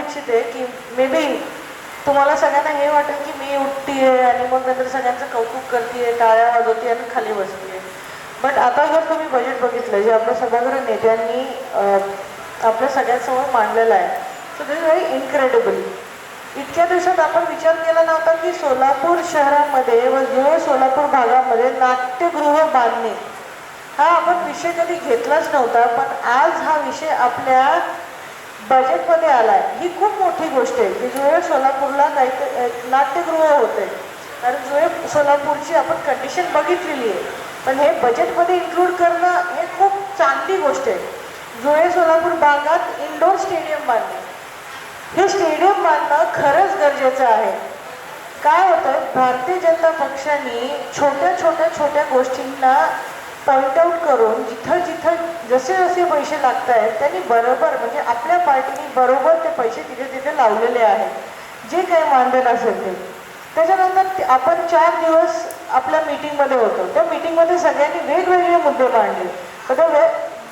इच्छिते की may be तुम्हाला सगळ्यांना हे वाटेल की मी उठतीये आणि मग नंतर सगळ्यांचं कौतुक करते, टाळ्या वाजवते आणि खाली बसते. बट आता जर तुम्ही बजेट बघितलं जे आपल्या सभागृह नेत्यांनी आपल्या सगळ्यांसमोर मांडलेलं आहे, so this is very incredible. इतक्या दिवसात आपण विचार केला नव्हता की सोलापूर शहरामध्ये व जुने सोलापूर भागामध्ये नाट्यगृह बांधणे हा आपण विषय कधी घेतलाच नव्हता. पण आज हा विषय आपल्या बजेटमध्ये आला आहे. ही खूप मोठी गोष्ट आहे की जुळे सोलापूरला नाट्यगृह होते. कारण जुळे सोलापूरची आपण कंडिशन बघितलेली आहे, पण हे बजेटमध्ये इन्क्लूड करणं हे खूप चांगली गोष्ट आहे. जुळे सोलापूर भागात इंडोर स्टेडियम बांधणे, हे स्टेडियम बांधणं खरंच गरजेचं आहे. काय होतं, भारतीय जनता पक्षाने छोट्या गोष्टींना पॉईंट आऊट करून जिथं जसे पैसे लागत आहेत त्यांनी बरोबर म्हणजे आपल्या पार्टीने बरोबर ते पैसे तिथे लावलेले आहेत, जे काही मानधन असेल ते. त्याच्यानंतर आपण 4 दिवस आपल्या मीटिंगमध्ये होतो. त्या मीटिंगमध्ये सगळ्यांनी वेगवेगळे मुद्दे मांडले.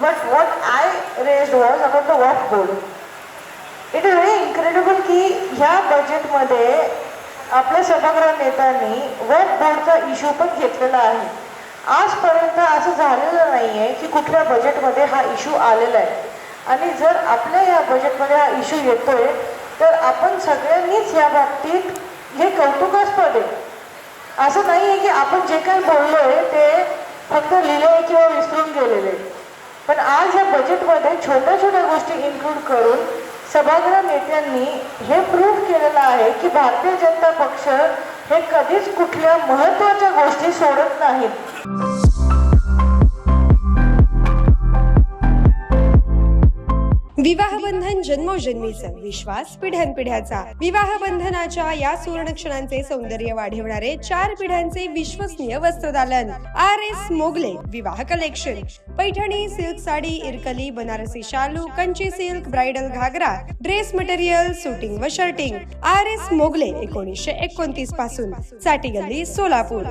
But what I raised was about the Waqf board. It is very incredible की ह्या बजेटमध्ये आपल्या सभागृह नेत्यांनी वक्फ बोर्डचा इश्यू पण घेतलेला आहे. आजपर्यंत असं झालेलं नाही आहे की कुठल्या बजेटमध्ये हा इश्यू आलेला आहे. आणि जर आपल्या या बजेटमध्ये हा इश्यू येतोय तर आपण सगळ्यांनीच या बाबतीत हे कौतुकास्पद आहे. असं नाही आहे की आपण जे काही बोललोय ते फक्त लिहिले किंवा विसरून गेलेले. पण आज या बजेटमध्ये छोट्या गोष्टी इन्क्लूड करून सभागृह नेत्यांनी हे प्रूव्ह केलेलं आहे की भारतीय जनता पक्ष हे कधीच कुठल्या महत्त्वाच्या गोष्टी सोडत नाहीत. विवाहबंधन जन्मोजन्मीचा विश्वास पिढ्यानपिढ्याचा. विवाहबंधनाच्या या सुवर्ण क्षणांचे सौंदर्य वाढवणारे 4 पिढ्यांचे विश्वसनीय वस्त्रदालन RS मोगले विवाह कलेक्शन. पैठणी, सिल्क साडी, इरकली, बनारसी शालू, कंची सिल्क, ब्राइडल घागरा, ड्रेस मटेरियल, सुटिंग व शर्टिंग. RS मोगले 1929 पासून, चाटी गल्ली, सोलापूर.